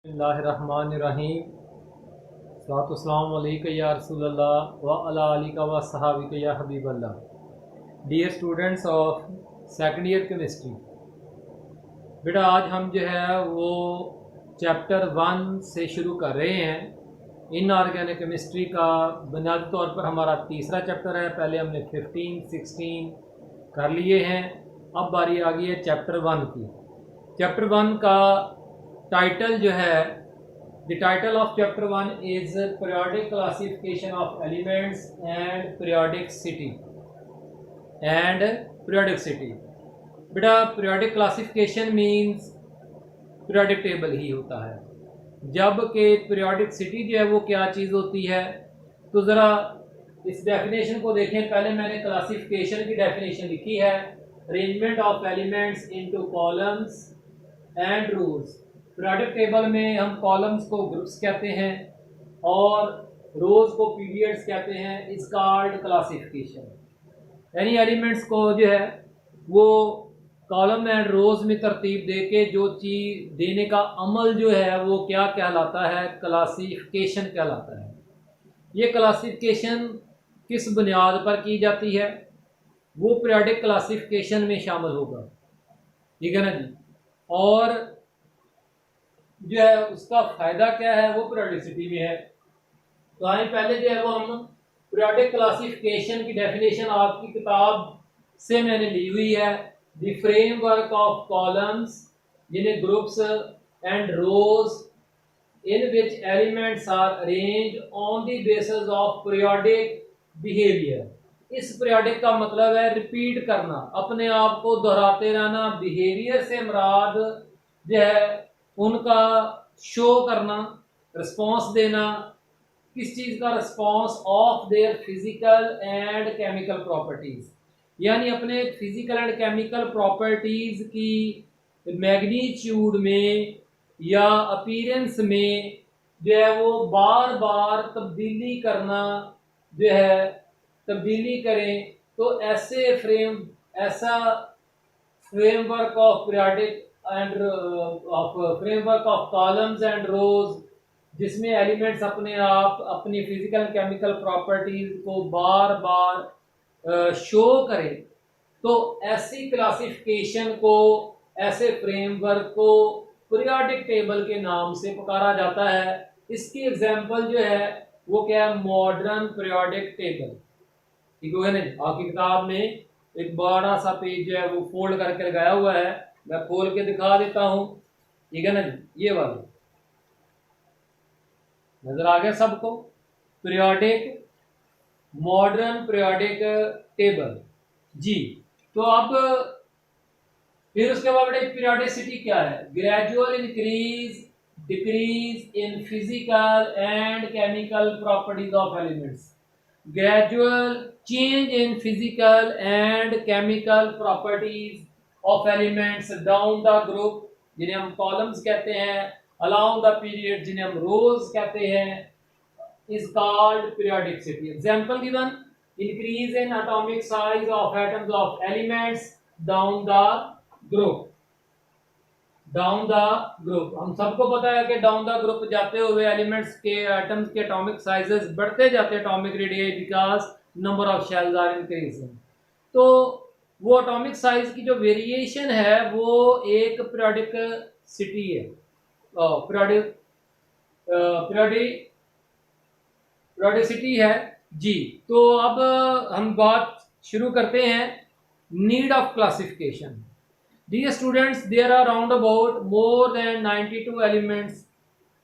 बिस्मिल्लाहिर्रहमानिर्रहीम। सलातुस्सलाम अलैका या रसूलल्लाह व अला आलिका व सहाबिका या हबीबल्लाह। Dear students of second year chemistry, बेटा आज हम जो है वो चैप्टर 1 से शुरू कर रहे हैं। इनऑर्गेनिक केमिस्ट्री का बुनियादी तौर पर हमारा तीसरा चैप्टर है। पहले हमने 15, 16 कर लिए हैं। अब बारी आ गई है चैप्टर 1 की। चैप्टर 1 का टाइटल जो है, the title of chapter 1 is periodic classification of elements and periodicity. बेटा periodic classification means periodic table ही होता है, जबकि पीरियोडिसिटी जो है वो क्या चीज़ होती है। तो ज़रा इस डेफिनेशन को देखें। पहले मैंने क्लासिफिकेशन की डेफिनेशन लिखी है, arrangement of elements into columns and rows. Periodic table में हम कॉलम्स को ग्रुप्स कहते हैं और रोज को पीरियड्स कहते हैं। Is called classification. यानी एलिमेंट्स को जो है वो कॉलम एंड रोज में तरतीब दे के जो चीज देने का अमल जो है वो क्या कहलाता है, क्लासिफिकेशन कहलाता है। ये क्लासिफिकेशन किस बुनियाद पर की जाती है, वो पीरियोडिक क्लासिफिकेशन में शामिल होगा, ठीक है ना जी। और जो है उसका फायदा क्या है वो पीरियोडिसिटी में है। तो आइए पहले जो है वो हम पीरियोडिक क्लासिफिकेशन की डेफिनेशन आपकी किताब से मैंने ली हुई है। द फ्रेमवर्क ऑफ कॉलम्स जिन्हें groups and rows in which elements are arranged on the basis of periodic behaviour. इस पीरियोडिक का मतलब है रिपीट करना, अपने आप को दोहराते रहना। बिहेवियर से मुराद जो है उनका शो करना, रिस्पॉन्स देना। किस चीज़ का response? Of their physical and chemical properties, यानी अपने फिजिकल एंड केमिकल प्रॉपर्टीज की मैग्नीट्यूड में या अपीयरेंस में जो है वो बार बार तब्दीली करना, जो है तब्दीली करें। तो ऐसा framework of periodic and framework of columns and rows जिसमें एलिमेंट्स अपने आप अपनी फिजिकल केमिकल प्रॉपर्टीज को बार बार शो करें। तो ऐसी क्लासिफिकेशन को, ऐसे फ्रेमवर्क को पीरियोडिक टेबल के नाम से पुकारा जाता है। इसकी एग्जांपल जो है वो क्या है? मॉडर्न पीरियोडिक टेबल, ठीक है ना। आपकी किताब में एक बड़ा सा पेज जो है वो फोल्ड करके लगाया हुआ है, मैं खोल के दिखा देता हूं, ठीक है ना जी। ये वाले नजर आ गया सबको? पीरियोडिक, मॉडर्न पीरियोडिक टेबल जी। तो अब फिर उसके बाद पीरियोडिसिटी क्या है? Gradual increase decrease in physical and chemical properties of elements. Gradual change in physical and chemical properties of elements down the group, जिन्हें हम कॉलम्स कहते हैं, अलोंग द पीरियड जिन्हें हम रोज कहते हैं, is called periodicity. Example given, increase in atomic size of atoms of elements down the group. Down the group, हम सबको पता है कि डाउन द ग्रुप जाते हुए एलिमेंट्स के एटम्स के एटॉमिक साइजेस बढ़ते जाते हैं, atomic radius, because number of shells are increasing. तो वो एटॉमिक साइज की जो वेरिएशन है वो एक पीरियोडिसिटी है, पीरियोडिसिटी है जी। तो अब हम बात शुरू करते हैं need of classification. Dear students, there are round about more than 92 elements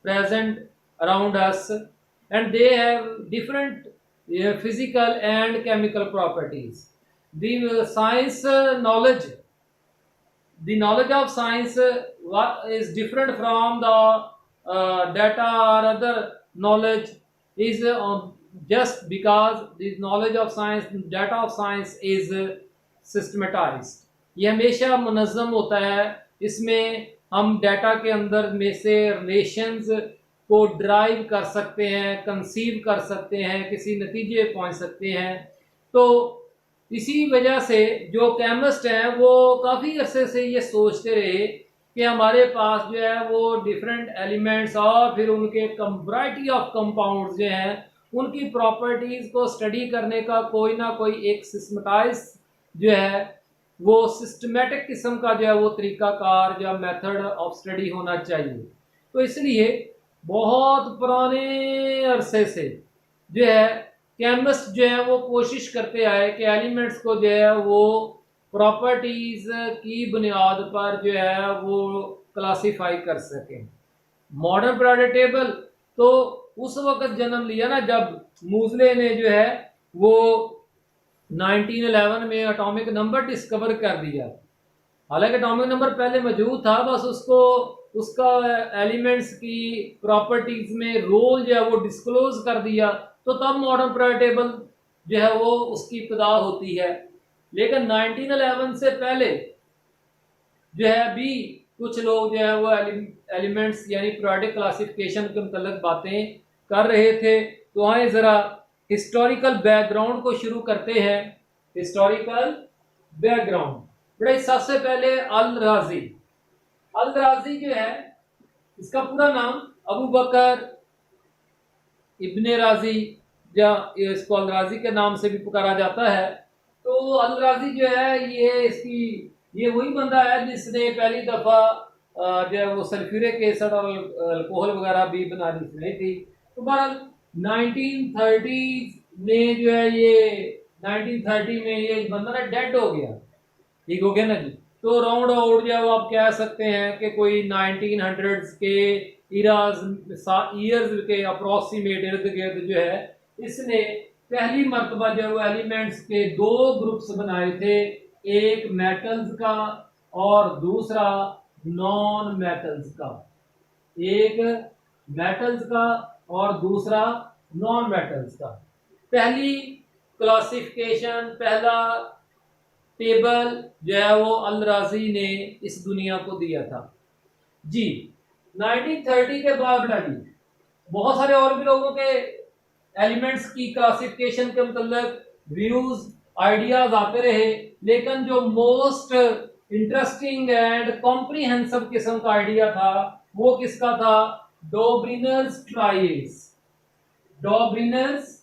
present around us, and they have different physical and chemical properties. The knowledge of science what is different from the data or other knowledge is just because the knowledge of science, data of science is systematized. ये हमेशा मुनज़्ज़म होता है। इसमें हम data के अंदर में से रिलेशंस को ड्राइव कर सकते हैं, कंसीव कर सकते हैं, किसी नतीजे पहुंच सकते हैं। तो इसी वजह से जो केमिस्ट हैं वो काफ़ी अरसे से ये सोचते रहे कि हमारे पास जो है वो डिफरेंट एलिमेंट्स और फिर उनके वैरायटी ऑफ कंपाउंड्स जो हैं उनकी प्रॉपर्टीज को स्टडी करने का कोई ना कोई एक सिस्टमाटाइज जो है वो सिस्टमेटिक किस्म का जो है वो तरीकाकार या मेथड ऑफ स्टडी होना चाहिए। तो इसलिए बहुत पुराने अरसे से जो है केमिस्ट जो है वो कोशिश करते आए कि एलिमेंट्स को जो है वो प्रॉपर्टीज की बुनियाद पर जो है वो क्लासिफाई कर सकें। मॉडर्न पीरियोडिक टेबल तो उस वक्त जन्म लिया ना जब मूजले ने जो है वो 1911 में एटॉमिक नंबर डिस्कवर कर दिया। हालांकि एटॉमिक नंबर पहले मौजूद था, बस उसको उसका एलिमेंट्स की प्रॉपर्टीज में रोल जो है वो डिस्क्लोज कर दिया, तो तब मॉडर्न पीरियोडिक टेबल जो है वो उसकी इब्तिदा होती है। लेकिन 1911 से पहले जो है भी कुछ लोग जो है वो एलिमेंट्स यानी पीरियोडिक क्लासिफिकेशन के मतलब बातें कर रहे थे। तो आए जरा हिस्टोरिकल बैकग्राउंड को शुरू करते हैं। हिस्टोरिकल बैकग्राउंड, बड़े सबसे पहले अल राजी जो है इसका पूरा नाम अबू बकर इब्ने राजी या इसको अल राजी के नाम से भी पुकारा जाता है। तो अल राजी जो है ये वही बंदा है जिसने पहली दफा जो है वो सल्फ्यूरिक एसिड और अल्कोहल वगैरह भी बनानी सुनी थी। तो बहरहाल 1930 में जो है ये 1930 में ये बंदा ना डेड हो गया, ठीक हो गया ना जी। तो राउंड आउट जो है वो आप कह सकते हैं कि कोई 1900s के ईयर्स के अप्रोक्सीमेट इर्द गिर्द जो है इसने पहली मर्तबा जो है वो एलिमेंट्स के दो ग्रुप्स बनाए थे, एक मेटल्स का और दूसरा नॉन मेटल्स का। एक मेटल्स का और दूसरा नॉन मेटल्स का। पहली क्लासिफिकेशन, पहला टेबल जो है वो अल राजी ने इस दुनिया को दिया था जी। 1930 के बाद बेटा जी बहुत सारे और भी लोगों के एलिमेंट्स की क्लासिफिकेशन के मतलब व्यूज आइडियाज आते रहे, लेकिन जो मोस्ट इंटरेस्टिंग एंड कॉम्प्रिहेंसिव किस्म का आइडिया था वो किसका था? डॉब्रिनर्स ट्राइड्स। डॉब्रिनर्स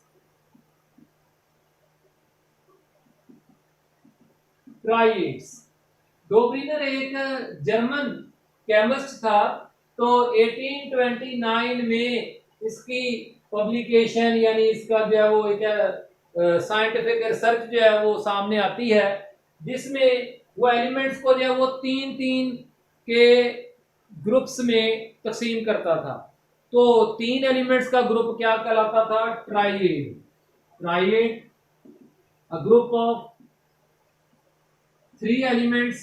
ट्राइड्स। डॉब्रिनर एक जर्मन केमिस्ट था। तो 1829 में इसकी पब्लिकेशन यानी इसका जो है वो एक साइंटिफिक रिसर्च जो है वो सामने आती है, जिसमें वो एलिमेंट्स को जो है वो तीन तीन के ग्रुप्स में तकसीम करता था। तो तीन एलिमेंट्स का ग्रुप क्या कहलाता था? Tried. Tried, a group of 3 elements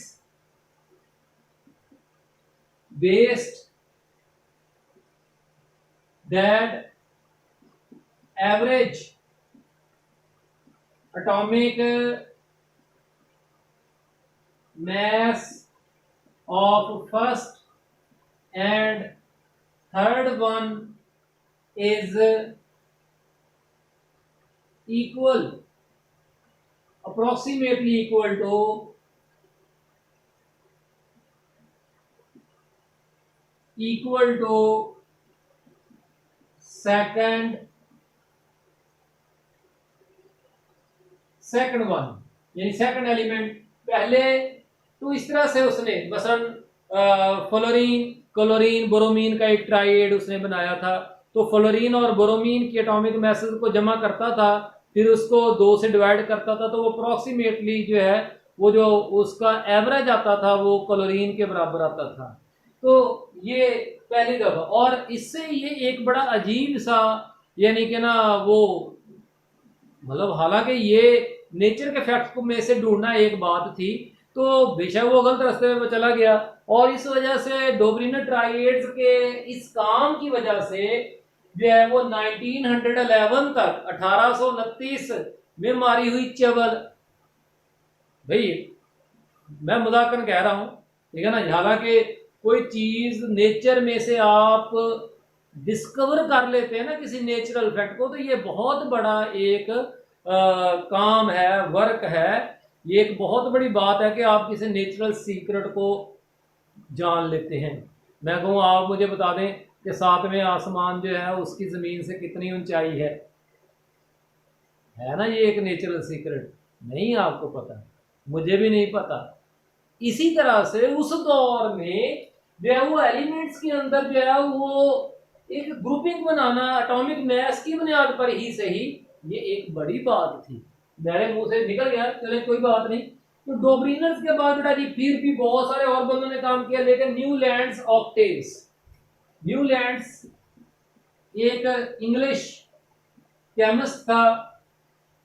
based that average atomic mass of first and third one is equal, approximately equal to second one यानी सेकंड एलिमेंट पहले। तो इस तरह से उसने मसलन फ्लोरीन, क्लोरीन, बोरोमीन का एक ट्राइड उसने बनाया था। तो फ्लोरीन और बोरोमीन की एटॉमिक मैसेज को जमा करता था, फिर उसको 2 से डिवाइड करता था, तो वो अप्रोक्सीमेटली जो है वो जो उसका एवरेज आता था वो क्लोरीन के बराबर आता था। तो ये पहली दफा, और इससे ये एक बड़ा अजीब सा यानी कि ना वो मतलब हालांकि ये नेचर के फैक्ट को में से ढूंढना एक बात थी, तो बेशक वो गलत रास्ते में चला गया। और इस वजह से डॉब्रिनर ट्राइड्स के इस काम की वजह से जो है वो 1911 तक 1829 में मारी हुई चवल, भाई मैं मजाकन कह रहा हूं, ठीक है ना। हालांकि कोई चीज नेचर में से आप डिस्कवर कर लेते हैं ना किसी नेचुरल फैक्ट को, तो ये बहुत बड़ा एक काम है, वर्क है। ये एक बहुत बड़ी बात है कि आप किसी नेचुरल सीक्रेट को जान लेते हैं। मैं कहूँ आप मुझे बता दें कि सातवें आसमान जो है उसकी ज़मीन से कितनी ऊंचाई है ना, ये एक नेचुरल सीक्रेट नहीं आपको पता, मुझे भी नहीं पता। इसी तरह से उस दौर में जो है वो एलिमेंट्स के अंदर जो है वो एक ग्रुपिंग बनाना एटॉमिक मैस की बुनियाद पर ही सही, ये एक बड़ी बात थी। मेरे मुंह से निकल गया, चले कोई बात नहीं। तो डोब्रिनर्स के बाद बेटा जी फिर भी बहुत सारे और बंदों ने काम किया, लेकिन न्यूलैंड्स ऑक्टेव्स, न्यूलैंड्स एक इंग्लिश केमिस्ट था,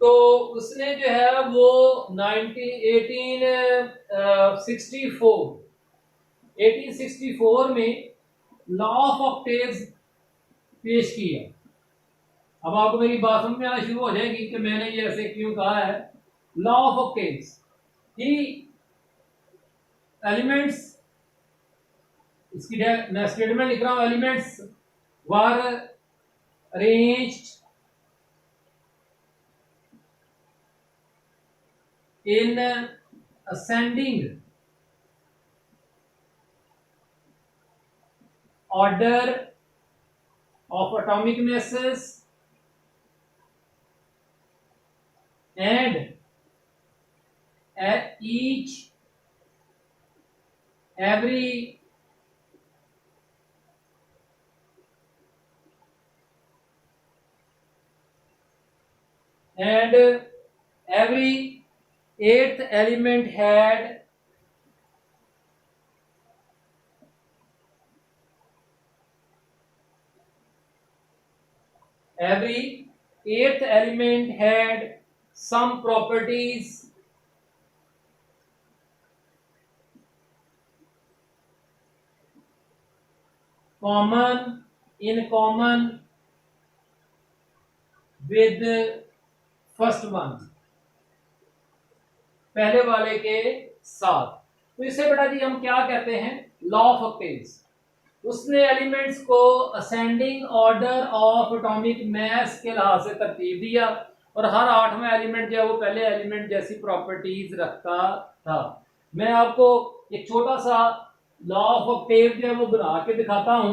तो उसने जो है वो 1864 में लॉ ऑफ ऑक्टेव्स पेश किया। अब आपको मेरी बात समझ में आना शुरू हो जाएगी कि मैंने ये ऐसे क्यों कहा है। लॉ ऑफ ऑक्टेव्स कि एलिमेंट्स, इसकी मैं स्टेटमेंट लिख रहा हूं, elements were arranged in ascending order of atomic masses and at each every eighth element had some properties common with first one, पहले वाले के साथ। तो इसे बेटा जी हम क्या कहते हैं, लॉ ऑफ ऑक्टेव्स। उसने एलिमेंट्स को ascending order of atomic mass के लिहाज से तरतीब दिया, और हर आठवां एलिमेंट जो है वो पहले एलिमेंट जैसी प्रॉपर्टीज रखता था। मैं आपको एक छोटा सा लॉ ऑफ ऑक्टेव जो है वो बना के दिखाता हूं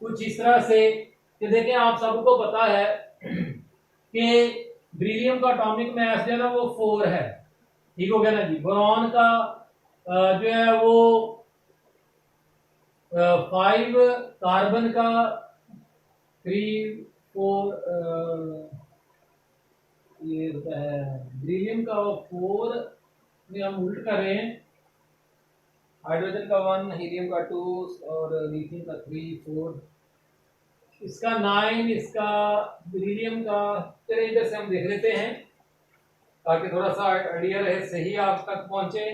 कुछ इस तरह से कि देखें, आप सबको पता है कि बेरिलियम का एटॉमिक मास जो है ना वो 4 है, ठीक हो गया ना जी। बोरॉन का जो है वो 5, कार्बन का 3, 4, ये होता है बेरिलियम का 4 में हम उल्ट कर रहे हैं, हाइड्रोजन का 1, हीलियम का 2 और लिथियम का 3, 4, इसका 9, इसका बेरिलियम का। चलिए इधर से हम देख लेते हैं ताकि थोड़ा सा आइडिया रहे, सही आप तक पहुंचे।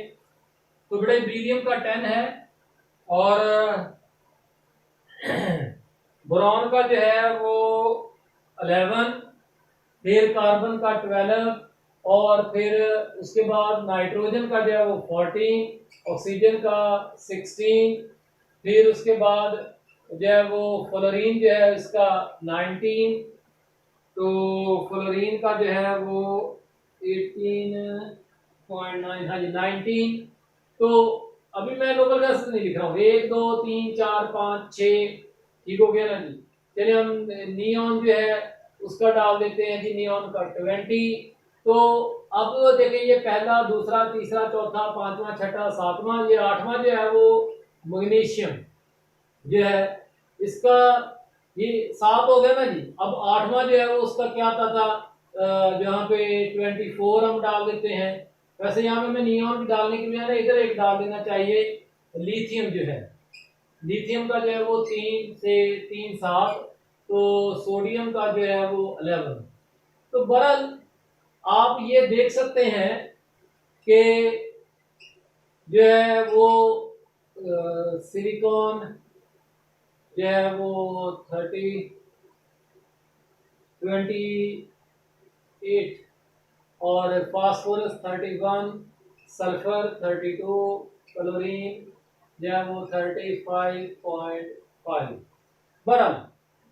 तो बेटा बेरिलियम का 10 है, और बोरॉन का जो है वो 11, फिर कार्बन का 12, और फिर उसके बाद नाइट्रोजन का जो है वो 14, ऑक्सीजन का 16, फिर उसके बाद जो है वो फ्लोरीन जो है इसका 19, तो फ्लोरीन का जो है वो 18.9, हाँ जी 19। तो अभी मैं लोकल गैस नहीं लिख रहा हूँ, 1 2 3 4 5 6, ठीक हो गया ना जी। चलिए हम नियॉन जो है उसका डाल देते हैं जी, नियॉन का 20। तो अब देखें ये पहला, दूसरा, तीसरा, चौथा, पांचवा, छठा, सातवां, ये आठवां जो है वो मैग्नीशियम जो है इसका, ये 7 हो गया ना जी। अब आठवां जो है वो उसका क्या आता था, जहाँ पे 24 हम डाल देते हैं। वैसे यहाँ पे मैं नियॉन भी डालने के लिए इधर एक डाल देना चाहिए, लिथियम जो है, लिथियम का जो है वो 3 से 3 7, तो सोडियम का जो है वो 11। तो बहरहाल आप ये देख सकते हैं कि जो है वो सिलिकॉन जो है वो 28, और फास्फोरस 31, सल्फर 32, क्लोरीन जो है वो 35.5। बहरहाल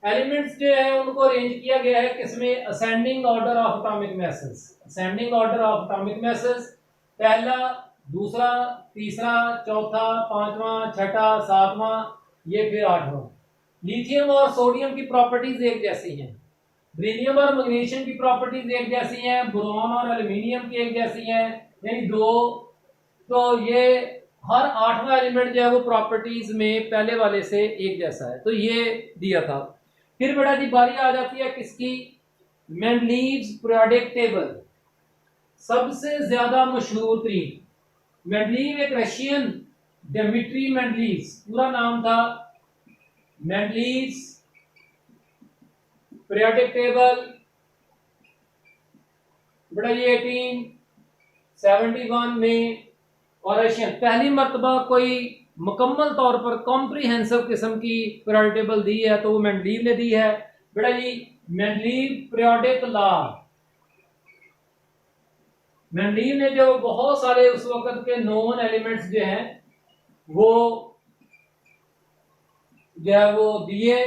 एलिमेंट्स जो है उनको अरेंज किया गया है किसमें, ascending order of atomic masses. Ascending order of atomic masses, पहला, दूसरा, तीसरा, चौथा, पांचवा, छठा, सातवां, ये फिर आठवां। लिथियम और सोडियम की प्रॉपर्टीज एक जैसी हैं, बेरिलियम और मैग्नीशियम की प्रॉपर्टीज एक जैसी हैं, बोरॉन और एल्यूमिनियम की एक जैसी हैं, यानी दो। तो ये हर आठवां एलिमेंट जो है वो प्रॉपर्टीज में पहले वाले से एक जैसा है, तो ये दिया था। फिर बेटा जी बारी आ जाती है किसकी, मेंडलीव्स पीरियोडिक टेबल, सबसे ज्यादा मशहूर तरीन। मेंडलीव एक रशियन, डेमिट्री मेंडलीव पूरा नाम था, मेंडलीव्स पीरियोडिक टेबल। बेटा ये 1871 में, और रशियन पहली मर्तबा कोई मुकम्मल तौर पर कॉम्प्रिहेंसिव किस्म की पीरियोडिक टेबल दी है तो वो मेंडलीव ने दी है। बेटा जी मेंडलीव पीरियोडिक लॉ, मेंडलीव ने जो बहुत सारे उस वक्त के नोन एलिमेंट्स जो हैं वो जो है वो दिए।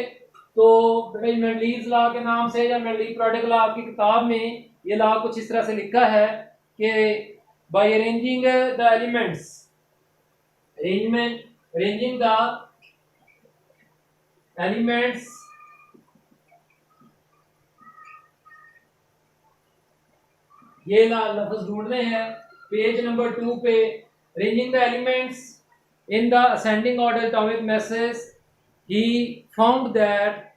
तो बेटा मेंडलीव लॉ के नाम से या मेंडलीव पीरियोडिक लॉ आपकी किताब में ये लॉ कुछ इस तरह से लिखा है कि by arranging the elements, arranging the elements ये लफ्ज ढूंढने हैं पेज नंबर 2 पे। arranging the elements in the ascending order atomic masses, he found that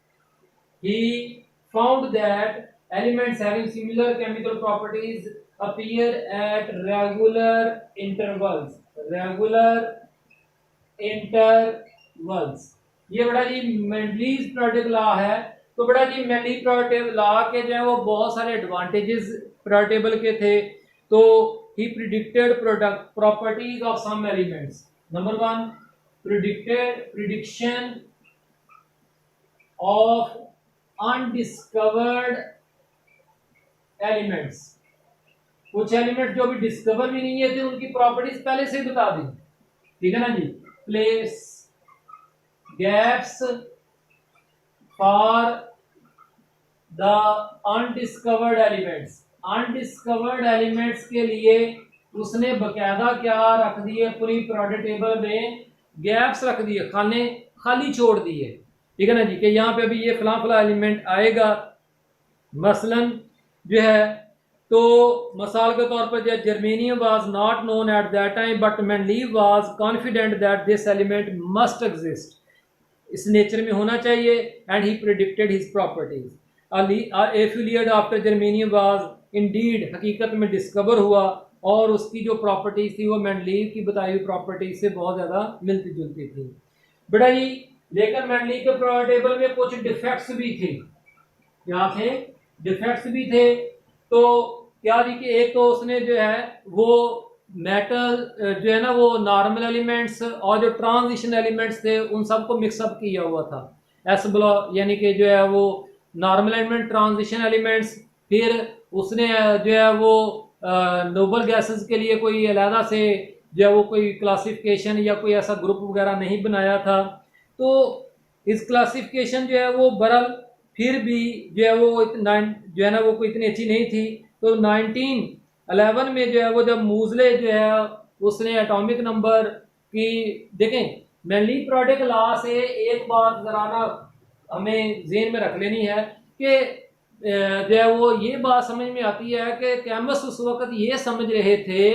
elements having similar chemical properties appear at regular intervals। ये बड़ा जी मेंडलीव पीरियोडिक लॉ है। तो बड़ा जी मेंडलीव पीरियोडिक लॉ के जो है वो बहुत सारे एडवांटेजेस पीरियोडिक टेबल के थे। तो he predicted properties of some elements. Number 1, prediction of undiscovered elements. कुछ एलिमेंट जो भी डिस्कवर भी नहीं है थे उनकी प्रॉपर्टीज पहले से ही बता दी, ठीक है ना जी। Place gaps for the undiscovered elements. Undiscovered elements के लिए उसने बकायदा क्या रख दिए, पूरी पीरियोडिक टेबल में गैप्स रख दिए, खाली छोड़ दिए, ठीक है ना जी, कि यहाँ पे अभी ये फला एलिमेंट आएगा। मसलन जो है तो मिसाल के तौर पर germanium was not known at that time but Mendeleev was confident that this element must exist, इस नेचर में होना चाहिए, and he predicted his properties. एफिलियड आफ्टर जर्मेनियम वाज इंडीड हकीकत में डिस्कवर हुआ और उसकी जो प्रॉपर्टीज थी वो मेंडलीव की बताई हुई प्रॉपर्टीज से बहुत ज्यादा मिलती जुलती थी। बेटा जी लेकिन मेंडलीव के पीरियोडिक टेबल में कुछ डिफेक्ट्स भी थे, क्या थे, डिफेक्ट्स भी थे। तो क्या जी कि एक तो उसने जो है वो मेटल जो है ना वो नॉर्मल एलिमेंट्स और जो ट्रांजिशन एलिमेंट्स थे उन सबको मिक्सअप किया हुआ था। एस ब्लॉक यानी कि जो है वो नॉर्मल एलिमेंट, ट्रांजिशन एलिमेंट्स। फिर उसने जो है वो नोबल गैसेस के लिए कोई अलहदा से जो है वो कोई क्लासिफिकेशन या कोई ऐसा ग्रुप वगैरह नहीं बनाया था। तो इस क्लासिफिकेशन जो है वो बरल फिर भी जो है वो जो है ना वो कोई इतनी अच्छी नहीं थी। तो 1911 में जो है वो जब मूजले जो है उसने एटॉमिक नंबर की, देखें मेंडलीव पीरियोडिक लॉ से एक बात जरा ना हमें जेहन में रख लेनी है कि जो है वो ये बात समझ में आती है कि केमिस्ट उस वक्त ये समझ रहे थे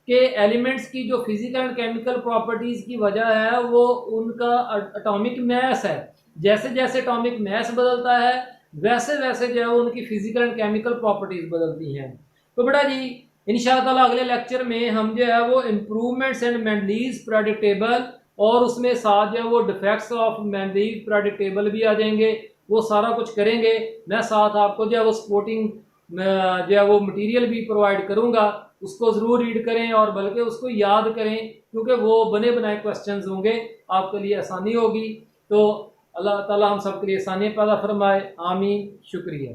कि एलिमेंट्स की जो फिजिकल एंड केमिकल प्रॉपर्टीज की वजह है वो उनका एटॉमिक मैस है। जैसे जैसे एटॉमिक मैस बदलता है वैसे वैसे जो है उनकी फिजिकल एंड केमिकल प्रॉपर्टीज बदलती हैं। तो बेटा जी इंशाअल्लाह अगले लेक्चर में हम जो है वो improvements and Mendeleev periodic table और उसमें साथ जो है वो defects of Mendeleev periodic table भी आ जाएंगे, वो सारा कुछ करेंगे। मैं साथ आपको जो है वो सपोर्टिंग जो है वो मटेरियल भी प्रोवाइड करूंगा, उसको ज़रूर रीड करें और बल्कि उसको याद करें क्योंकि वो बने बनाए क्वेश्चंस होंगे, आपके लिए आसानी होगी। तो अल्लाह ताला हम सब के लिए आसानी पैदा फरमाए, आमीन, शुक्रिया।